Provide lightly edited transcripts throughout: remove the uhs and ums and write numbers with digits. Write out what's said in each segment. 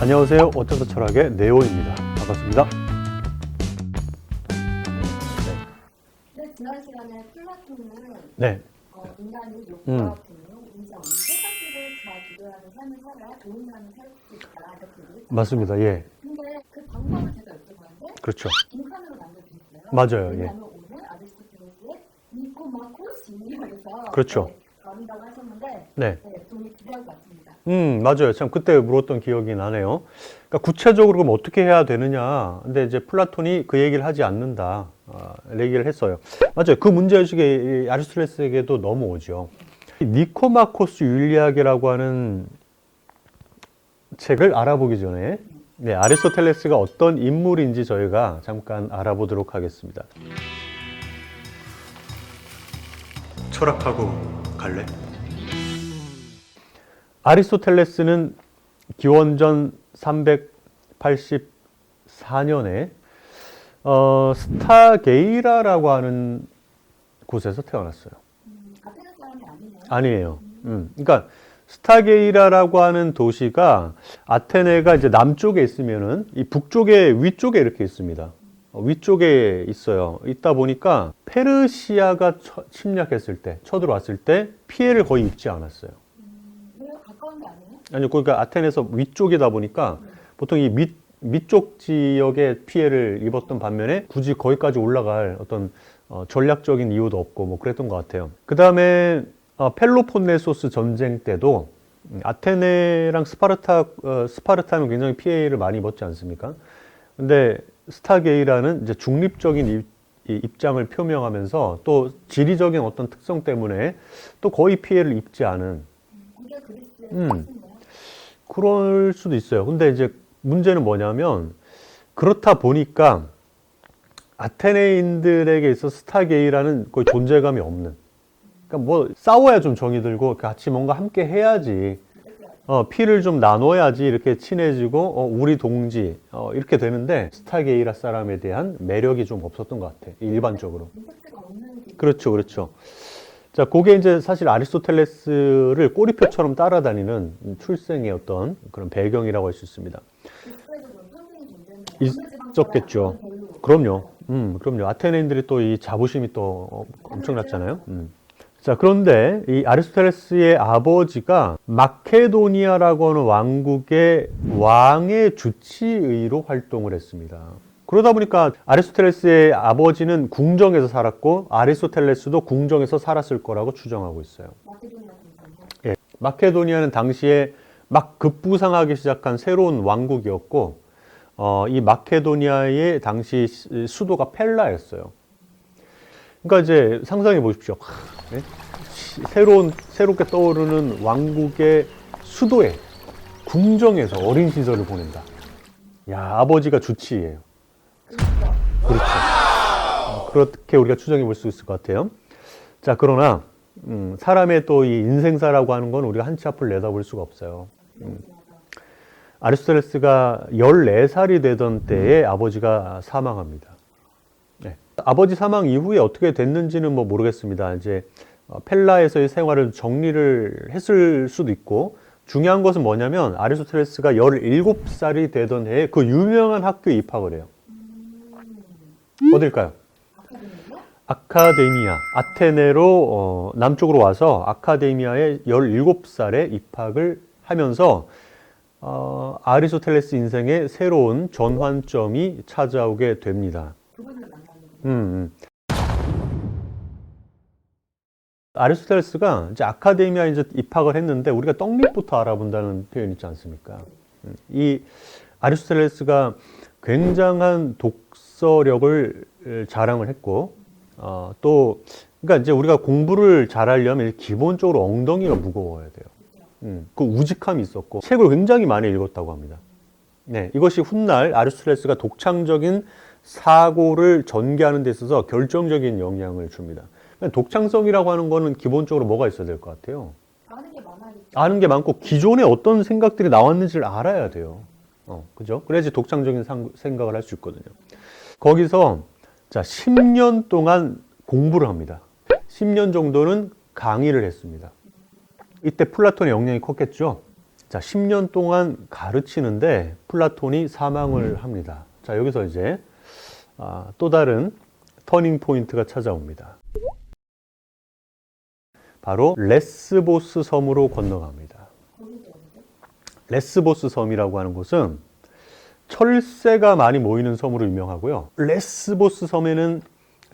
안녕하세요. 어쩌다 철학의 네오입니다. 반갑습니다. 네, 지난 시간에 플라톤은 네. 인간이 욕과 분노, 인정, 이 세 가지를 잘 조절하는 삶을 살아야 좋은 삶을 살 수 있다. 이렇게 얘기했잖아요. 맞습니다. 예. 근데 그 방법을 제가 여쭤봤는데 그렇죠. 빈칸으로 남겨주셨어요. 맞아요. 예. 왜냐하면 오늘 아리스토텔레스의 니코마코시에서 그렇죠. 나온다고 하셨는데 네. 동의 기대하고 왔습니다. 맞아요. 참 그때 물었던 기억이 나네요. 그러니까 구체적으로 그럼 어떻게 해야 되느냐. 근데 이제 플라톤이 그 얘기를 하지 않는다. 얘기를 했어요. 맞아요. 그 문제의식이 아리스토텔레스에게도 넘어오죠. 니코마코스 윤리학이라고 하는 책을 알아보기 전에 네, 아리스토텔레스가 어떤 인물인지 저희가 잠깐 알아보도록 하겠습니다. 철학하고 갈래? 아리스토텔레스는 기원전 384년에 스타게이라라고 하는 곳에서 태어났어요. 아테네 사람이 아니네요. 아니에요. 그러니까 스타게이라라고 하는 도시가 아테네가 이제 남쪽에 있으면은 이 북쪽에 위쪽에 이렇게 있습니다. 위쪽에 있어요. 있다 보니까 페르시아가 침략했을 때, 쳐들어왔을 때 피해를 거의 입지 않았어요. 왜요? 가까운 게 아니에요? 아니요, 그러니까 아테네에서 위쪽이다 보니까 보통 이 밑쪽 지역에 피해를 입었던 반면에 굳이 거기까지 올라갈 어떤 전략적인 이유도 없고 뭐 그랬던 것 같아요. 그 다음에 펠로폰네소스 전쟁 때도 아테네랑 스파르타는 굉장히 피해를 많이 입었지 않습니까? 근데 스타게이라는 이제 중립적인 입장을 표명하면서 또 지리적인 어떤 특성 때문에 또 거의 피해를 입지 않은 그게 그리스의 뜻인데요. 그럴 수도 있어요. 근데 이제 문제는 뭐냐면 그렇다 보니까 아테네인들에게 있어서 스타게이라는 거의 존재감이 없는. 그러니까 뭐 싸워야 좀 정이 들고 같이 뭔가 함께 해야지. 피를 좀 나눠야지 이렇게 친해지고 우리 동지 이렇게 되는데 스타게이라 사람에 대한 매력이 좀 없었던 것 같아. 일반적으로. 임팩트가 없는 그렇죠, 그렇죠. 자, 그게 이제 사실 아리스토텔레스를 꼬리표처럼 따라다니는 출생의 어떤 그런 배경이라고 할 수 있습니다. 그리스에도 그런 선생님 존재는 있었겠죠. 그럼요. 그럼요. 아테네인들이 또 이 자부심이 또 엄청났잖아요. 자, 그런데 이 아리스토텔레스의 아버지가 마케도니아라고 하는 왕국의 왕의 주치의로 활동을 했습니다. 그러다 보니까 아리스토텔레스의 아버지는 궁정에서 살았고 아리스토텔레스도 궁정에서 살았을 거라고 추정하고 있어요. 마케도니아 공산이요? 예. 마케도니아는 당시에 막 급부상하기 시작한 새로운 왕국이었고 이 마케도니아의 당시 수도가 펠라였어요. 그러니까 이제 상상해 보십시오. 네? 새롭게 떠오르는 왕국의 수도에 궁정에서 어린 시절을 보낸다. 야, 아버지가 주치의예요. 그렇죠. 그렇게 우리가 추정해 볼 수 있을 것 같아요. 자, 그러나 사람의 또 이 인생사라고 하는 건 우리가 한치 앞을 내다볼 수가 없어요. 아리스토텔레스가 14살이 되던 때에 아버지가 사망합니다. 네. 아버지 사망 이후에 어떻게 됐는지는 뭐 모르겠습니다. 이제 펠라에서의 생활을 정리를 했을 수도 있고 중요한 것은 뭐냐면 아리스토텔레스가 17살이 되던 해에 그 유명한 학교에 입학을 해요. 어딜까요? 아카데미아. 아테네로 남쪽으로 와서 아카데미아에 17살에 입학을 하면서 아리스토텔레스 인생의 새로운 전환점이 찾아오게 됩니다. 아리스토텔레스가 이제 아카데미아에 이제 입학을 했는데 우리가 떡잎부터 알아본다는 표현 있지 않습니까? 이 아리스토텔레스가 굉장한 독서력을 자랑을 했고 또 그러니까 이제 우리가 공부를 잘하려면 기본적으로 엉덩이가 무거워야 돼요. 그 우직함이 있었고 책을 굉장히 많이 읽었다고 합니다. 네, 이것이 훗날 아리스토텔레스가 독창적인 사고를 전개하는 데 있어서 결정적인 영향을 줍니다. 독창성이라고 하는 거는 기본적으로 뭐가 있어야 될 것 같아요? 아는 게 많아야겠죠. 아는 게 많고 기존에 어떤 생각들이 나왔는지를 알아야 돼요. 그죠? 그래야지 독창적인 생각을 할 수 있거든요. 거기서 자 10년 동안 공부를 합니다. 10년 정도는 강의를 했습니다. 이때 플라톤의 영향이 컸겠죠. 자, 자, 10년 동안 가르치는데 플라톤이 사망을 합니다. 자, 여기서 이제 또 다른 터닝 포인트가 찾아옵니다. 바로 레스보스 섬으로 건너갑니다. 레스보스 섬이라고 하는 곳은 철새가 많이 모이는 섬으로 유명하고요. 레스보스 섬에는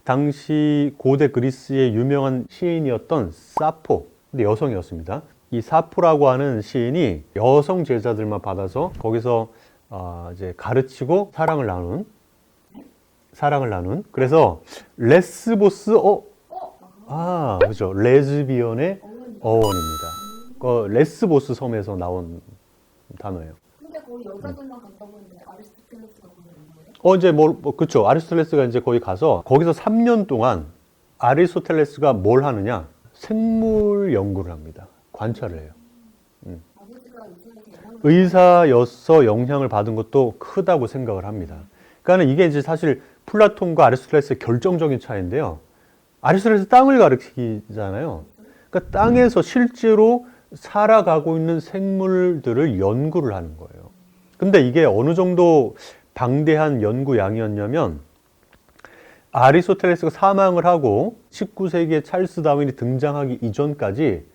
당시 고대 그리스의 유명한 시인이었던 사포, 근데 여성이었습니다. 이 사포라고 하는 시인이 여성 제자들만 받아서 거기서 이제 가르치고 사랑을 나눈. 그래서 레스보스 그렇죠. 레즈비언의 어원입니다. 그 레스보스 섬에서 나온 단어예요. 근데 거기 여자들만 간다고 했는데 아리스토텔레스가 거기 이제 그렇죠. 아리스토텔레스가 이제 거기 가서 거기서 3년 동안 아리스토텔레스가 뭘 하느냐? 생물 연구를 합니다. 관찰을 해요. 아버지가 의사여서 영향을 받은 것도 크다고 생각을 합니다. 그러니까 이게 이제 사실 플라톤과 아리스토텔레스의 결정적인 차이인데요. 아리스토텔레스 땅을 가리키잖아요. 그러니까 땅에서 실제로 살아가고 있는 생물들을 연구를 하는 거예요. 근데 이게 어느 정도 방대한 연구량이었냐면 아리스토텔레스가 사망을 하고 19세기에 찰스 다윈이 등장하기 이전까지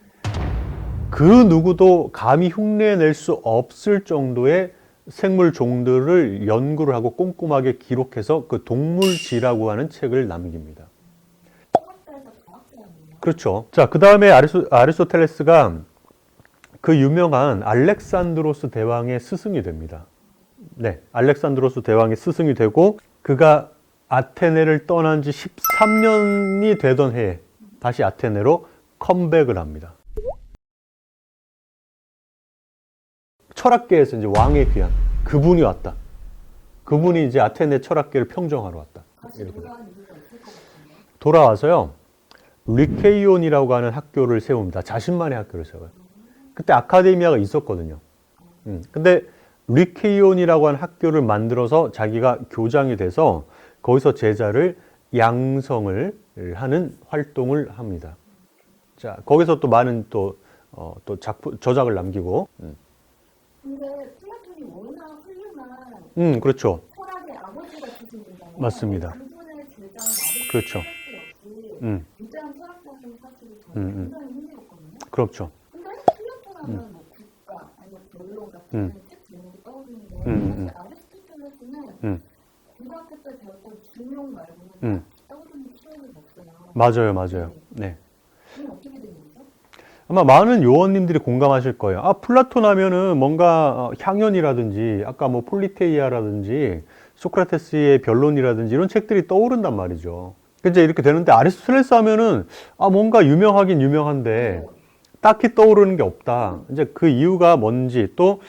그 누구도 감히 흉내낼 수 없을 정도의 생물 종들을 연구를 하고 꼼꼼하게 기록해서 그 동물지라고 하는 책을 남깁니다. 그렇죠. 자, 그 다음에 아리스토텔레스가 그 유명한 알렉산드로스 대왕의 스승이 됩니다. 네, 알렉산드로스 대왕의 스승이 되고 그가 아테네를 떠난 지 13년이 되던 해에 다시 아테네로 컴백을 합니다. 철학계에서 이제 왕의 귀한 그분이 왔다. 그분이 이제 아테네 철학계를 평정하러 왔다. 이렇게 돌아와서요. 리케이온이라고 하는 학교를 세웁니다. 자신만의 학교를 세워요. 그때 아카데미아가 있었거든요. 근데 리케이온이라고 하는 학교를 만들어서 자기가 교장이 돼서 거기서 제자를 양성을 하는 활동을 합니다. 자, 거기서 또 많은 또 저작을 남기고. 근데 플라톤이 워낙 훌륭한 그렇죠. 철학의 아버지가 되신잖아요. 맞습니다. 그분의 제자는 그렇죠. 역시 유대한 철학자는 사실 굉장히 힘들었거든요. 그렇죠. 근데 플라톤하면 뭐 국가 아니면 변론 같은 책 제목이 떠오르는데 사실 아리스토텔레스는 고등학교 때 배웠던 중용 말고는 떠오르는 키워드가 없어요. 맞아요. 네. 그럼 어떻게 되는 거죠? 아마 많은 요원님들이 공감하실 거예요. 플라톤 하면은 뭔가 향연이라든지 아까 뭐 폴리테이아라든지 소크라테스의 변론이라든지 이런 책들이 떠오른단 말이죠. 이제 이렇게 되는데 아리스토텔레스 하면은 뭔가 유명하긴 유명한데 딱히 떠오르는 게 없다. 이제 그 이유가 뭔지 또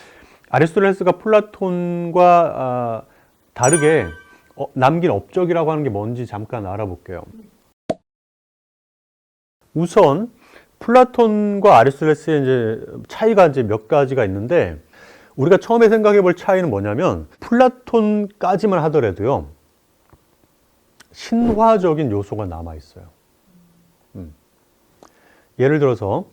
아리스토텔레스가 플라톤과 다르게 남긴 업적이라고 하는 게 뭔지 잠깐 알아볼게요. 우선 플라톤과 아리스토텔레스의 이제 차이가 이제 몇 가지가 있는데 우리가 처음에 생각해 볼 차이는 뭐냐면 플라톤까지만 하더라도요. 신화적인 요소가 남아 있어요. 예를 들어서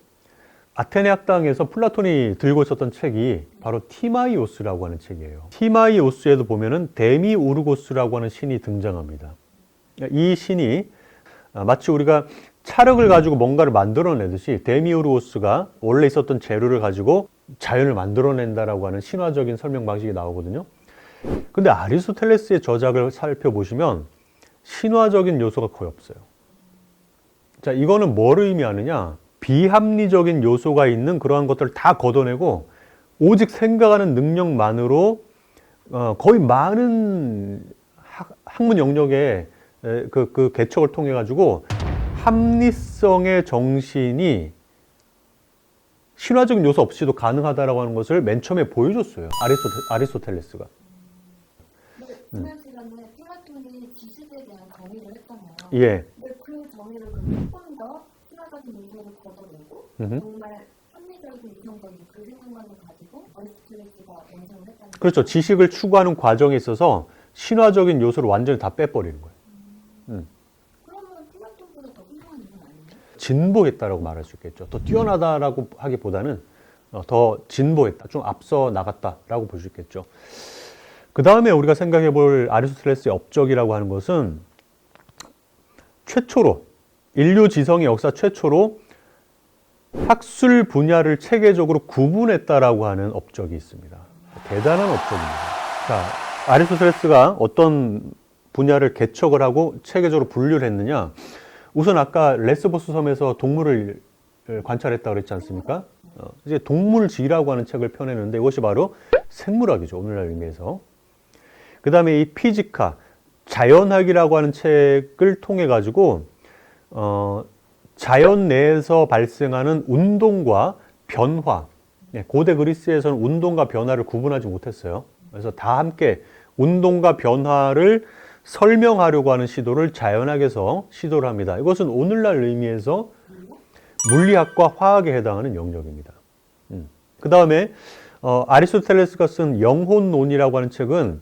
아테네 학당에서 플라톤이 들고 있었던 책이 바로 티마이오스라고 하는 책이에요. 티마이오스에도 보면은 데미우르고스라고 하는 신이 등장합니다. 이 신이 마치 우리가 찰흙을 가지고 뭔가를 만들어내듯이 데미우르고스가 원래 있었던 재료를 가지고 자연을 만들어낸다라고 하는 신화적인 설명 방식이 나오거든요. 근데 아리스토텔레스의 저작을 살펴보시면 신화적인 요소가 거의 없어요. 자, 이거는 뭘 의미하느냐? 비합리적인 요소가 있는 그러한 것들을 다 걷어내고 오직 생각하는 능력만으로 거의 많은 학문 영역의 그 개척을 통해 가지고 합리성의 정신이 신화적인 요소 없이도 가능하다라고 하는 것을 맨 처음에 보여줬어요. 아리스토텔레스가. 지난 시간에 플라톤이 지식에 대한 정의를 했잖아요. 예. 근데 그 정의를 조금 더 신화적인 요소를 걷어내고 정말 합리적인 이성적인 그 생각만을 가지고 아리스토텔레스가 완성을 했다는 거죠. 그렇죠. 지식을 추구하는 과정에 있어서 신화적인 요소를 완전히 다 빼버리는 거예요. 그러면 플라톤보다 더 훌륭한 인간 아니에요? 진보했다라고 말할 수 있겠죠. 더 뛰어나다라고 하기보다는 더 진보했다, 좀 앞서 나갔다라고 볼 수 있겠죠. 그 다음에 우리가 생각해 볼 아리스토텔레스의 업적이라고 하는 것은 최초로, 인류 지성의 역사 최초로 학술 분야를 체계적으로 구분했다라고 하는 업적이 있습니다. 대단한 업적입니다. 자, 아리스토텔레스가 어떤 분야를 개척을 하고 체계적으로 분류를 했느냐? 우선 아까 레스보스 섬에서 동물을 관찰했다고 그랬지 않습니까? 이제 동물지라고 하는 책을 펴내는데 이것이 바로 생물학이죠. 오늘날 의미에서. 그 다음에 이 피지카, 자연학이라고 하는 책을 통해 가지고 자연 내에서 발생하는 운동과 변화, 고대 그리스에서는 운동과 변화를 구분하지 못했어요. 그래서 다 함께 운동과 변화를 설명하려고 하는 시도를 자연학에서 시도를 합니다. 이것은 오늘날 의미에서 물리학과 화학에 해당하는 영역입니다. 그 다음에 아리스토텔레스가 쓴 영혼론이라고 하는 책은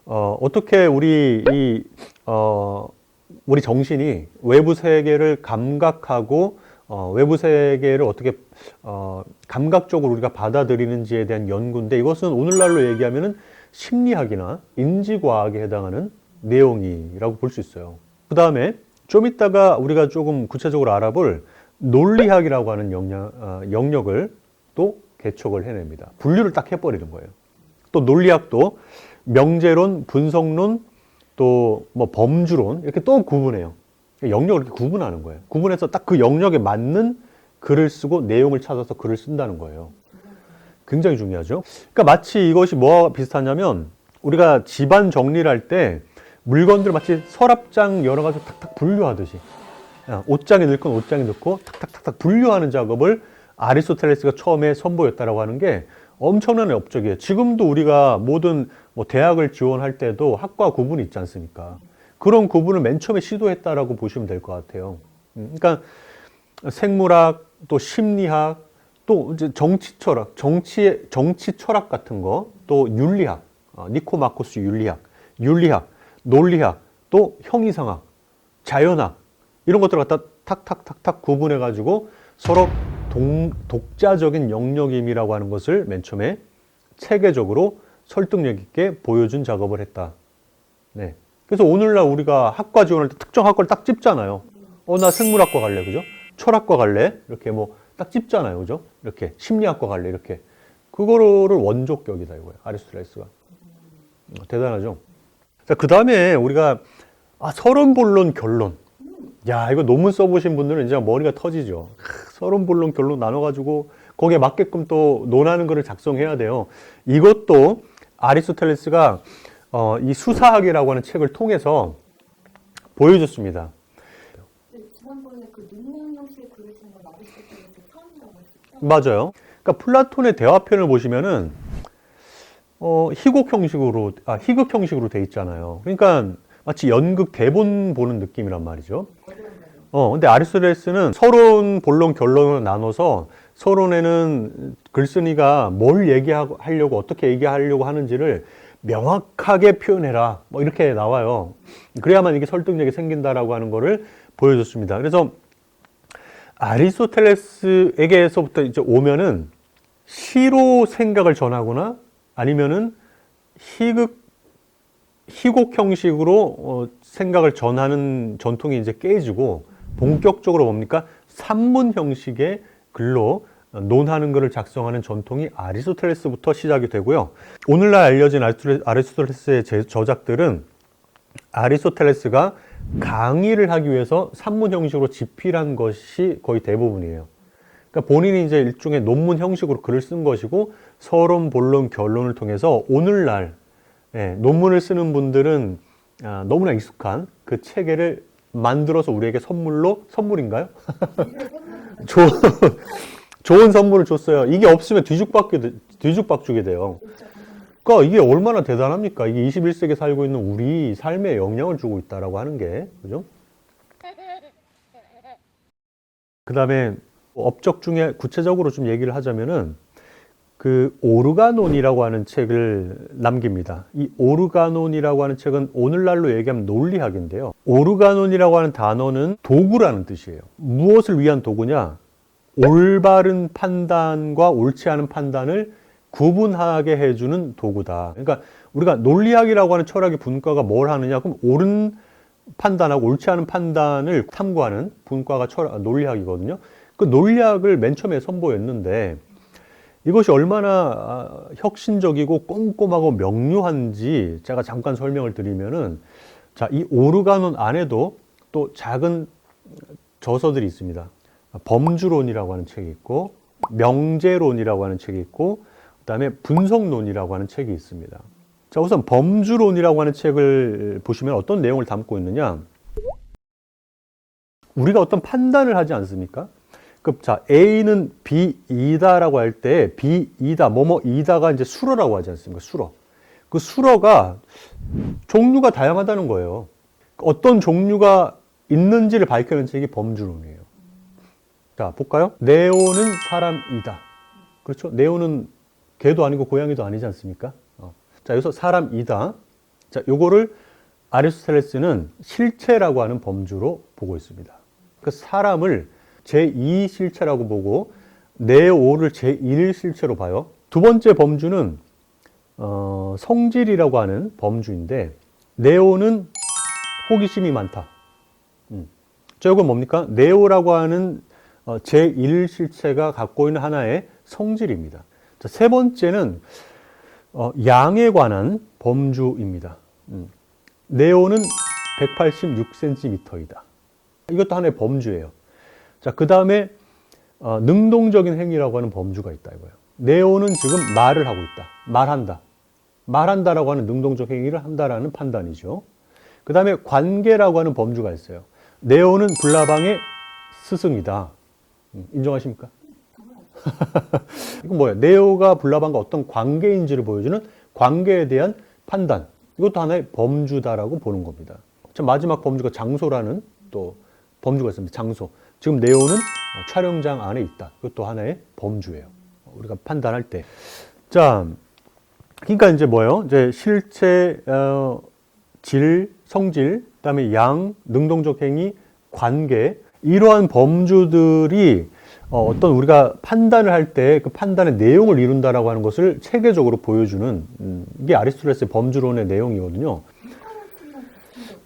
어떻게 우리 정신이 외부 세계를 감각하고 외부 세계를 어떻게 감각적으로 우리가 받아들이는지에 대한 연구인데, 이것은 오늘날로 얘기하면은 심리학이나 인지과학에 해당하는 내용이라고 볼 수 있어요. 그 다음에 좀 이따가 우리가 조금 구체적으로 알아볼 논리학이라고 하는 영역을 또 개척을 해냅니다. 분류를 딱 해버리는 거예요. 또 논리학도 명제론, 분석론, 또 뭐 범주론 이렇게 또 구분해요. 영역을 이렇게 구분하는 거예요. 구분해서 딱 그 영역에 맞는 글을 쓰고 내용을 찾아서 글을 쓴다는 거예요. 굉장히 중요하죠. 그러니까 마치 이것이 뭐와 비슷하냐면 우리가 집안 정리를 할 때 물건들을 마치 서랍장 여러 가지 탁탁 분류하듯이 옷장에 넣을 건 옷장에 넣고 탁탁탁탁 분류하는 작업을 아리스토텔레스가 처음에 선보였다라고 하는 게 엄청난 업적이에요. 지금도 우리가 모든 뭐 대학을 지원할 때도 학과 구분이 있지 않습니까? 그런 구분을 맨 처음에 시도했다라고 보시면 될 것 같아요. 그러니까 생물학, 또 심리학, 또 이제 정치 철학, 정치 철학 같은 거, 또 윤리학, 니코마코스 윤리학, 논리학, 또 형이상학, 자연학 이런 것들을 갖다 탁탁탁탁 구분해 가지고 서로 독자적인 영역임이라고 하는 것을 맨 처음에 체계적으로 설득력 있게 보여준 작업을 했다. 네. 그래서 오늘날 우리가 학과 지원할 때 특정 학과를 딱 찝잖아요. 나 생물학과 갈래, 그죠? 철학과 갈래? 이렇게 뭐 딱 찝잖아요, 그죠? 이렇게 심리학과 갈래, 이렇게. 그거를 원조격이다 이거예요, 아리스토텔레스가. 대단하죠. 자, 그 다음에 우리가 서론, 본론, 결론. 야, 이거 논문 써보신 분들은 이제 머리가 터지죠. 서론, 본론, 결론 나눠가지고 거기에 맞게끔 또 논하는 거를 작성해야 돼요. 이것도 아리스토텔레스가 이 수사학이라고 하는 책을 통해서 보여줬습니다. 지난번에 그 능력 형식의 글을 쓴 건 아리스토텔레스 처음이라고 했었죠? 맞아요. 그러니까 플라톤의 대화편을 보시면은 희극 형식으로 돼 있잖아요. 그러니까 마치 연극 대본 보는 느낌이란 말이죠. 근데 아리스토텔레스는 서론, 본론, 결론을 나눠서 서론에는 글쓴이가 뭘 얘기하려고 어떻게 얘기하려고 하는지를 명확하게 표현해라. 뭐 이렇게 나와요. 그래야만 이게 설득력이 생긴다라고 하는 거를 보여줬습니다. 그래서 아리스토텔레스에게서부터 이제 오면은 시로 생각을 전하거나 아니면은 희곡 형식으로 생각을 전하는 전통이 이제 깨지고 본격적으로 뭡니까? 산문 형식의 글로 논하는 글을 작성하는 전통이 아리스토텔레스부터 시작이 되고요. 오늘날 알려진 아리스토텔레스의 저작들은 아리스토텔레스가 강의를 하기 위해서 산문 형식으로 집필한 것이 거의 대부분이에요. 그러니까 본인이 이제 일종의 논문 형식으로 글을 쓴 것이고 서론, 본론, 결론을 통해서 오늘날 논문을 쓰는 분들은 너무나 익숙한 그 체계를 만들어서 우리에게 선물인가요? 좋은 선물을 줬어요. 이게 없으면 뒤죽박죽이 돼요. 그러니까 이게 얼마나 대단합니까? 이게 21세기에 살고 있는 우리 삶에 영향을 주고 있다라고 하는 게, 그죠? 그 다음에 업적 중에 구체적으로 좀 얘기를 하자면은 그 오르가논이라고 하는 책을 남깁니다. 이 오르가논이라고 하는 책은 오늘날로 얘기하면 논리학인데요. 오르가논이라고 하는 단어는 도구라는 뜻이에요. 무엇을 위한 도구냐? 올바른 판단과 옳지 않은 판단을 구분하게 해주는 도구다. 그러니까 우리가 논리학이라고 하는 철학의 분과가 뭘 하느냐? 그럼 옳은 판단하고 옳지 않은 판단을 탐구하는 분과가 논리학이거든요. 그 논리학을 맨 처음에 선보였는데 이것이 얼마나 혁신적이고 꼼꼼하고 명료한지 제가 잠깐 설명을 드리면은, 자, 이 오르가논 안에도 또 작은 저서들이 있습니다. 범주론이라고 하는 책이 있고, 명제론이라고 하는 책이 있고, 그다음에 분석론이라고 하는 책이 있습니다. 자, 우선 범주론이라고 하는 책을 보시면 어떤 내용을 담고 있느냐? 우리가 어떤 판단을 하지 않습니까? 자, A는 B이다라고 할 때 B이다, 뭐뭐이다가 이제 수로라고 하지 않습니까? 수로. 그 수로가 종류가 다양하다는 거예요. 어떤 종류가 있는지를 밝혀낸 책이 범주론이에요. 자, 볼까요? 네오는 사람이다. 그렇죠? 네오는 개도 아니고 고양이도 아니지 않습니까? 자, 여기서 사람이다. 자, 요거를 아리스토텔레스는 실체라고 하는 범주로 보고 있습니다. 그 사람을 제2 실체라고 보고 네오를 제1 실체로 봐요. 두 번째 범주는 성질이라고 하는 범주인데, 네오는 호기심이 많다. 자, 이건 뭡니까? 네오라고 하는 제1 실체가 갖고 있는 하나의 성질입니다. 자, 세 번째는 양에 관한 범주입니다. 네오는 186cm이다. 이것도 하나의 범주예요. 자, 그 다음에 능동적인 행위라고 하는 범주가 있다 이거예요. 네오는 지금 말을 하고 있다. 말한다. 말한다라고 하는 능동적 행위를 한다라는 판단이죠. 그 다음에 관계라고 하는 범주가 있어요. 네오는 불나방의 스승이다. 인정하십니까? 이건 뭐예요? 네오가 불나방과 어떤 관계인지를 보여주는 관계에 대한 판단. 이것도 하나의 범주다라고 보는 겁니다. 자, 마지막 범주가 장소라는 또 범주가 있습니다. 장소. 지금 네오는 촬영장 안에 있다. 이것도 하나의 범주예요. 우리가 판단할 때. 자, 그러니까 이제 뭐예요? 이제 실체, 질, 성질, 그다음에 양, 능동적 행위, 관계, 이러한 범주들이 어떤 우리가 판단을 할 때 그 판단의 내용을 이룬다라고 하는 것을 체계적으로 보여주는 이게 아리스토텔레스의 범주론의 내용이거든요.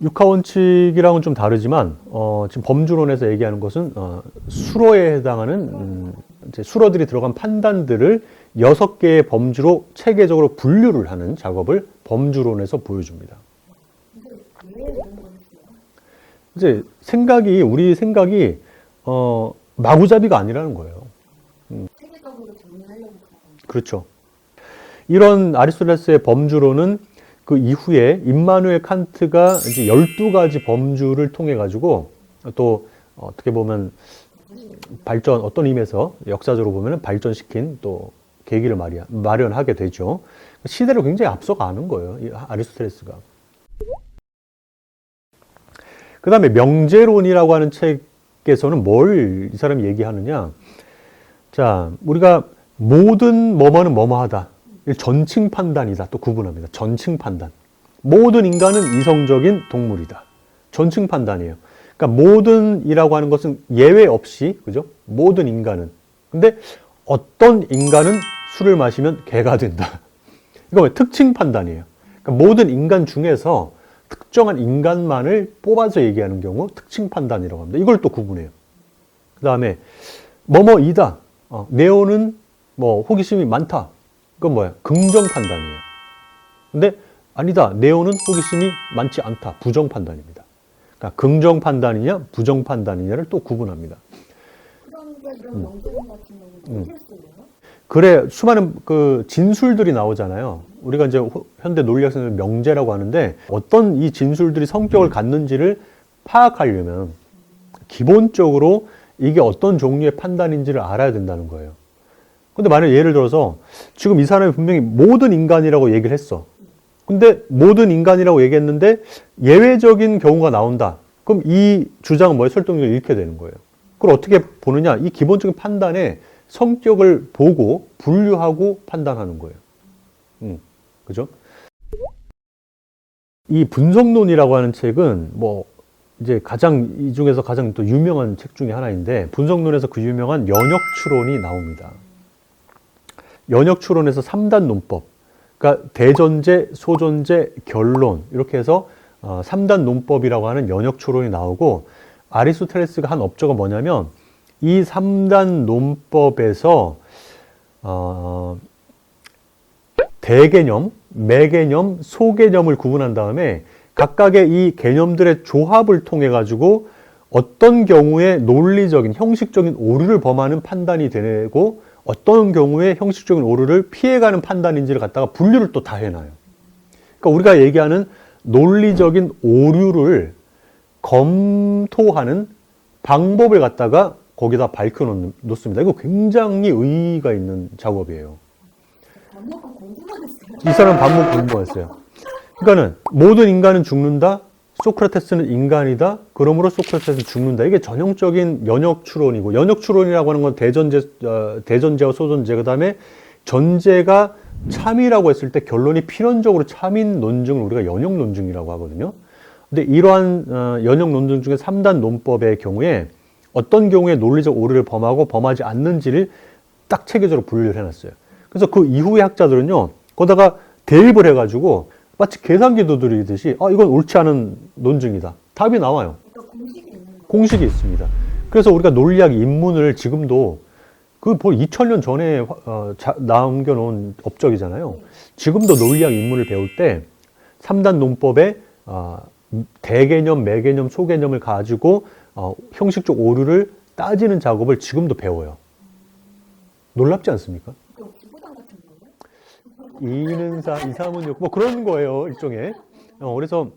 육하원칙이랑은 좀 다르지만 지금 범주론에서 얘기하는 것은 수로에 해당하는 이제 수로들이 들어간 판단들을 6개의 범주로 체계적으로 분류를 하는 작업을 범주론에서 보여줍니다. 이제 우리 생각이 마구잡이가 아니라는 거예요. 세계적으로 정리하려고. 그렇죠. 이런 아리스토텔레스의 범주론은 그 이후에 임마누엘 칸트가 이제 12가지 범주를 통해 가지고 또 어떻게 보면 어떤 의미에서 역사적으로 보면 발전시킨 또 계기를 마련하게 되죠. 시대를 굉장히 앞서가는 거예요, 이 아리스토텔레스가. 그 다음에 명제론이라고 하는 책에서는 뭘 이 사람이 얘기하느냐. 자, 우리가 모든 뭐뭐는 뭐뭐하다. 전칭 판단이다. 또 구분합니다. 전칭 판단. 모든 인간은 이성적인 동물이다. 전칭 판단이에요. 그러니까 모든이라고 하는 것은 예외 없이, 그죠? 모든 인간은. 근데 어떤 인간은 술을 마시면 개가 된다. 이거 왜 특징 판단이에요. 그러니까 모든 인간 중에서 특정한 인간만을 뽑아서 얘기하는 경우 특징 판단이라고 합니다. 이걸 또 구분해요. 그 다음에 뭐뭐이다. 네오는 뭐 호기심이 많다. 그건 뭐야? 긍정 판단이에요. 근데 아니다. 네오는 호기심이 많지 않다. 부정 판단입니다. 그러니까 긍정 판단이냐 부정 판단이냐를 또 구분합니다. 그런데 이런 명제론 같은 경우는 어떻게 쓰여요? 그래, 수많은 그 진술들이 나오잖아요. 우리가 이제 현대 논리학에서는 명제라고 하는데 어떤 이 진술들이 성격을 갖는지를 파악하려면 기본적으로 이게 어떤 종류의 판단인지를 알아야 된다는 거예요. 근데 만약 예를 들어서 지금 이 사람이 분명히 모든 인간이라고 얘기를 했어. 근데 모든 인간이라고 얘기했는데 예외적인 경우가 나온다. 그럼 이 주장은 뭐예요? 설득력을 잃게 되는 거예요. 그걸 어떻게 보느냐? 이 기본적인 판단에 성격을 보고 분류하고 판단하는 거예요. 그죠? 이 분석론이라고 하는 책은 뭐 이제 이 중에서 가장 또 유명한 책 중에 하나인데 분석론에서 그 유명한 연역추론이 나옵니다. 연역추론에서 3단 논법, 그러니까 대전제, 소전제, 결론 이렇게 해서 3단 논법이라고 하는 연역추론이 나오고 아리스토텔레스가 한 업적은 뭐냐면 이 3단 논법에서 대개념, 매개념, 소개념을 구분한 다음에 각각의 이 개념들의 조합을 통해 가지고 어떤 경우에 논리적인, 형식적인 오류를 범하는 판단이 되고 어떤 경우에 형식적인 오류를 피해가는 판단인지를 갖다가 분류를 또 다 해놔요. 그러니까 우리가 얘기하는 논리적인 오류를 검토하는 방법을 갖다가 거기다 밝혀 놓습니다. 이거 굉장히 의의가 있는 작업이에요. 반복은 공부만 이 사람 반복 공부했어요. 그러니까는 모든 인간은 죽는다. 소크라테스는 인간이다. 그러므로 소크라테스는 죽는다. 이게 전형적인 연역추론이고, 연역추론이라고 하는 건 대전제와 소전제, 그 다음에 전제가 참이라고 했을 때 결론이 필연적으로 참인 논증을 우리가 연역논증이라고 하거든요. 근데 이러한 연역논증 중에 3단 논법의 경우에 어떤 경우에 논리적 오류를 범하고 범하지 않는지를 딱 체계적으로 분류를 해놨어요. 그래서 그 이후의 학자들은요, 거기다가 대입을 해가지고 마치 계산기 두드리듯이 이건 옳지 않은 논증이다. 답이 나와요. 그러니까 공식이 있는 거. 공식이 있습니다. 그래서 우리가 논리학 입문을 지금도 그 2000년 전에 남겨놓은 업적이잖아요. 지금도 논리학 입문을 배울 때 3단 논법의 대개념, 매개념, 소개념을 가지고 형식적 오류를 따지는 작업을 지금도 배워요. 놀랍지 않습니까? 그 기부당 같은 거예요? 이는사, 이사문역 뭐 그런 거예요, 일종의. 그래서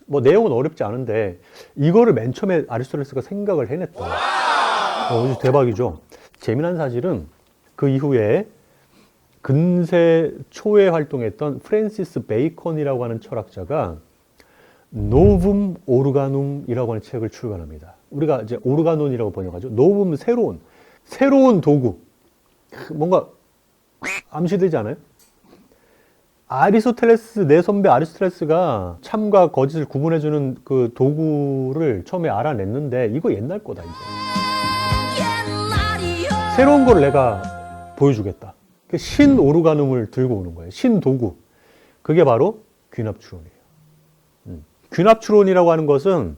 뭐 내용은 어렵지 않은데 이거를 맨 처음에 아리스토텔레스가 생각을 해냈다. 아주 대박이죠. 재미난 사실은 그 이후에 근세 초에 활동했던 프랜시스 베이컨이라고 하는 철학자가 노붐 오르가눔이라고 하는 책을 출간합니다. 우리가 이제 오르가논이라고 번역하죠. 노붐 새로운 도구. 뭔가 암시되지 않아요? 아리스토텔레스, 내 선배 아리스토텔레스가 참과 거짓을 구분해주는 그 도구를 처음에 알아냈는데 이거 옛날 거다 이제. 새로운 걸 내가 보여주겠다. 신 오르가눔을 들고 오는 거예요. 신 도구. 그게 바로 귀납추론이에요. 귀납추론이라고 하는 것은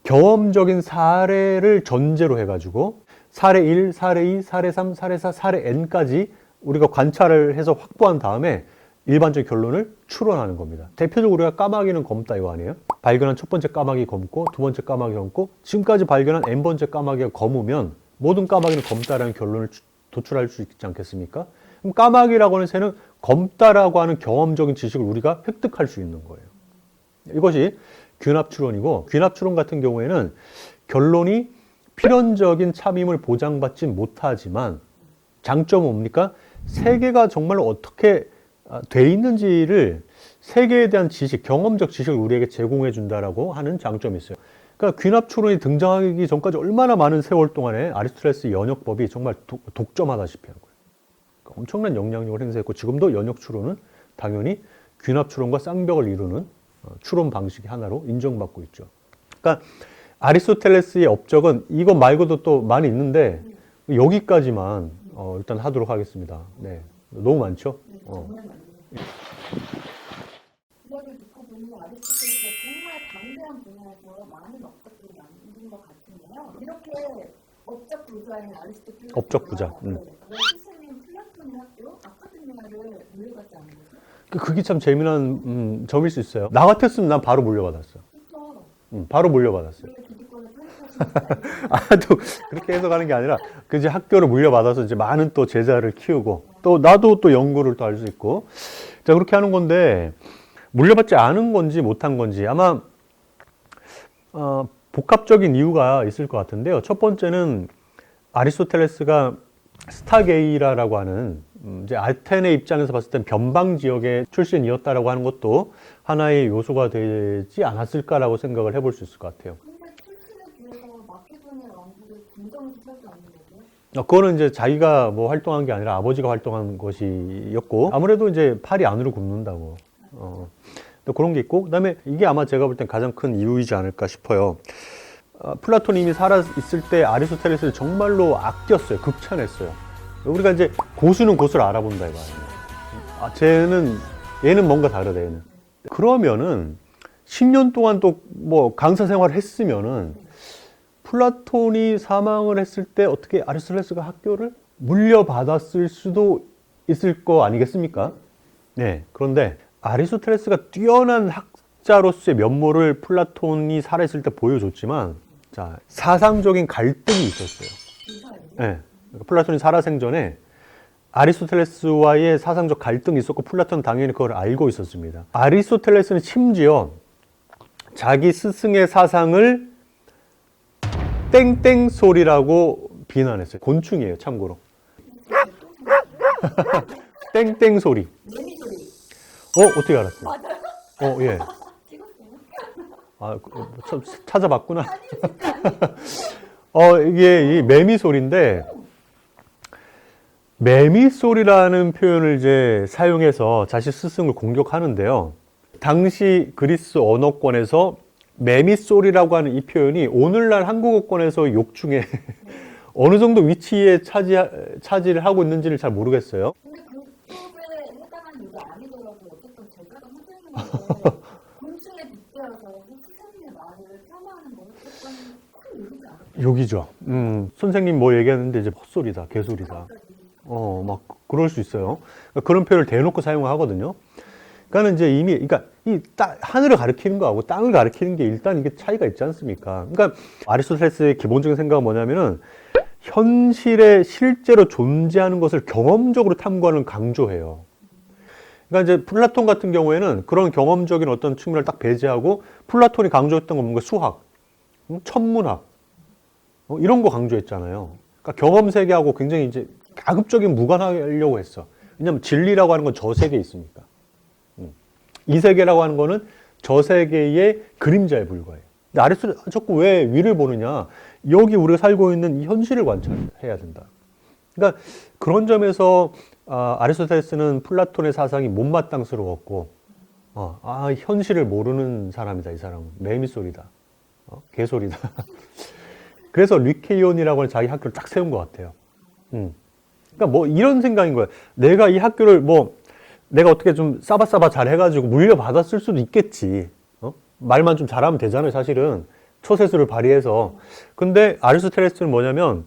경험적인 사례를 전제로 해가지고 사례 1, 사례 2, 사례 3, 사례 4, 사례 n까지 우리가 관찰을 해서 확보한 다음에 일반적 결론을 추론하는 겁니다. 대표적으로 우리가 까마귀는 검다 이거 아니에요? 발견한 첫 번째 까마귀 검고 두 번째 까마귀 검고 지금까지 발견한 n번째 까마귀가 검으면 모든 까마귀는 검다라는 결론을 도출할 수 있지 않겠습니까? 그럼 까마귀라고 하는 새는 검다라고 하는 경험적인 지식을 우리가 획득할 수 있는 거예요. 이것이 귀납추론이고, 귀납추론 같은 경우에는 결론이 필연적인 참임을 보장받지 못하지만 장점은 뭡니까? 세계가 정말로 어떻게 돼 있는지를 세계에 대한 지식, 경험적 지식을 우리에게 제공해 준다라고 하는 장점이 있어요. 그러니까 귀납추론이 등장하기 전까지 얼마나 많은 세월 동안에 아리스토텔레스 연역법이 정말 독점하다시피 한 거예요. 그러니까 엄청난 영향력을 행사했고 지금도 연역추론은 당연히 귀납추론과 쌍벽을 이루는 추론 방식의 하나로 인정받고 있죠. 그러니까 아리스토텔레스의 업적은 이것 말고도 또 많이 있는데 여기까지만 일단 하도록 하겠습니다. 네, 너무 많죠? 정말 많네요. 이야기를 듣고 보니 아리스토텔레스가 정말 방대한 분야에서 많은 업적들이 만든 것 같은데요. 이렇게 업적 부자인 아리스토텔레스가 업적 부자. 왜 스승인 플라톤의 학교 아카데미아를 물려받지 않은 거죠? 그게 참 재미난 점일 수 있어요. 나 같았으면 난 바로 물려받았어. 그렇죠. 바로 물려받았어요. 원래 기득권을 편입하시는 또 그렇게 해석하는 게 아니라 그 이제 학교를 물려받아서 이제 많은 또 제자를 키우고 또 나도 또 연구를 또 할 수 있고 자 그렇게 하는 건데 물려받지 않은 건지 못한 건지 아마 복합적인 이유가 있을 것 같은데요. 첫 번째는 아리스토텔레스가 스타게이라라고 하는 이제 아테네 입장에서 봤을 땐 변방 지역의 출신이었다라고 하는 것도 하나의 요소가 되지 않았을까라고 생각을 해볼 수 있을 것 같아요. 근데 출신에 비해서 마케도니아 왕국을 궁정에서 살지 않는 거고요. 그거는 이제 자기가 뭐 활동한 게 아니라 아버지가 활동한 것이었고 아무래도 이제 팔이 안으로 굽는다고. 또 그런 게 있고, 그다음에 이게 아마 제가 볼 땐 가장 큰 이유이지 않을까 싶어요. 플라톤이 이미 살아 있을 때 아리스토텔레스를 정말로 아꼈어요. 극찬했어요. 우리가 이제 고수는 고수를 알아본다 이거 아니에요. 얘는 뭔가 다르다 얘는. 그러면은 10년 동안 또 뭐 강사 생활을 했으면은 플라톤이 사망을 했을 때 어떻게 아리스토텔레스가 학교를 물려받았을 수도 있을 거 아니겠습니까? 네. 그런데 아리스토텔레스가 뛰어난 학자로서의 면모를 플라톤이 살아있을 때 보여줬지만, 자, 사상적인 갈등이 있었어요. 네. 플라톤이 살아생전에 아리스토텔레스와의 사상적 갈등이 있었고, 플라톤은 당연히 그걸 알고 있었습니다. 아리스토텔레스는 심지어 자기 스승의 사상을 땡땡 소리라고 비난했어요. 곤충이에요, 참고로. 땡땡 소리. 어떻게 알았어요? 맞아요. 예. 찍었어요? 찾아봤구나. 이게 이 매미 소리인데, 매미 소리라는 표현을 이제 사용해서 자신 스승을 공격하는데요. 당시 그리스 언어권에서 매미 소리라고 하는 이 표현이 오늘날 한국어권에서 욕 중에 어느 정도 위치에 차지를 하고 있는지를 잘 모르겠어요. 근데 그쪽에 해당하는 얘기 아니더라도 어쨌든 제가 선생님한테 곤충에 빗대어서 선생님의 말을 폄하하는 건 어쨌든 큰 욕이지 않을까요? 욕이죠. 선생님 뭐 얘기하는데 이제 헛소리다, 개소리다. 막 그럴 수 있어요. 그러니까 그런 표현을 대놓고 사용하거든요. 그러니까 이제 이미, 그러니까 하늘을 가리키는 거하고 땅을 가리키는 게 일단 이게 차이가 있지 않습니까? 그러니까 아리스토텔레스의 기본적인 생각은 뭐냐면은 현실에 실제로 존재하는 것을 경험적으로 탐구하는 강조해요. 그러니까 이제 플라톤 같은 경우에는 그런 경험적인 어떤 측면을 딱 배제하고 플라톤이 강조했던 건 뭔가 수학, 천문학, 이런 거 강조했잖아요. 그러니까 경험 세계하고 굉장히 이제 가급적인 무관하려고 했어. 왜냐면 진리라고 하는 건 저 세계에 있으니까. 이 세계라고 하는 거는 저 세계의 그림자에 불과해요. 근데 아리스토텔레스 자꾸 왜 위를 보느냐? 여기 우리가 살고 있는 이 현실을 관찰해야 된다. 그러니까 그런 점에서 아리스토텔레스는 플라톤의 사상이 못마땅스러웠고, 현실을 모르는 사람이다. 이 사람은 매미소리다, 개소리다. 그래서 류케이온이라고 하는 자기 학교를 딱 세운 것 같아요. 그러니까 뭐 이런 생각인 거예요. 내가 이 학교를 내가 어떻게 좀 싸바싸바 잘 해가지고 물려받았을 수도 있겠지. 말만 좀 잘하면 되잖아요, 사실은. 초세수를 발휘해서. 근데 아리스토텔레스는 뭐냐면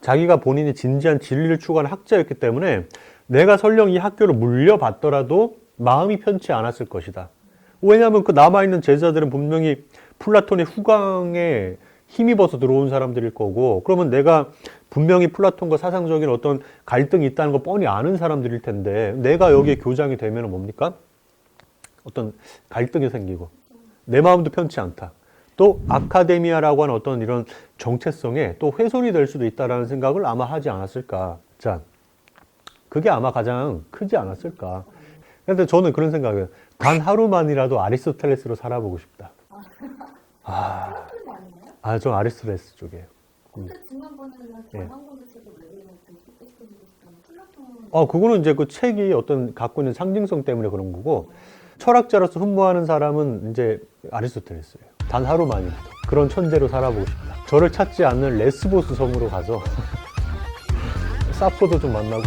자기가 본인이 진지한 진리를 추구하는 학자였기 때문에 내가 설령 이 학교를 물려받더라도 마음이 편치 않았을 것이다. 왜냐하면 그 남아있는 제자들은 분명히 플라톤의 후광에 힘입어서 들어온 사람들일 거고, 그러면 내가 분명히 플라톤과 사상적인 어떤 갈등이 있다는 거 뻔히 아는 사람들일 텐데, 내가 여기에 교장이 되면 뭡니까? 어떤 갈등이 생기고, 내 마음도 편치 않다. 또 아카데미아라고 하는 어떤 이런 정체성에 또 훼손이 될 수도 있다는 생각을 아마 하지 않았을까. 자, 그게 아마 가장 크지 않았을까. 그런데 저는 그런 생각이에요. 단 하루만이라도 아리스토텔레스로 살아보고 싶다. 플라톤이 아니에요? 전 아리스토텔레스 쪽이에요. 근데 지난번에는 예. 전환고대책을 외우는 플라톤 그거는 이제 그 책이 어떤 갖고 있는 상징성 때문에 그런 거고, 철학자로서 흠모하는 사람은 이제 아리스토텔레스예요. 단 하루만이라도 그런 천재로 살아보고 싶다. 저를 찾지 않는 레스보스 섬으로 가서 사포도 좀 만나고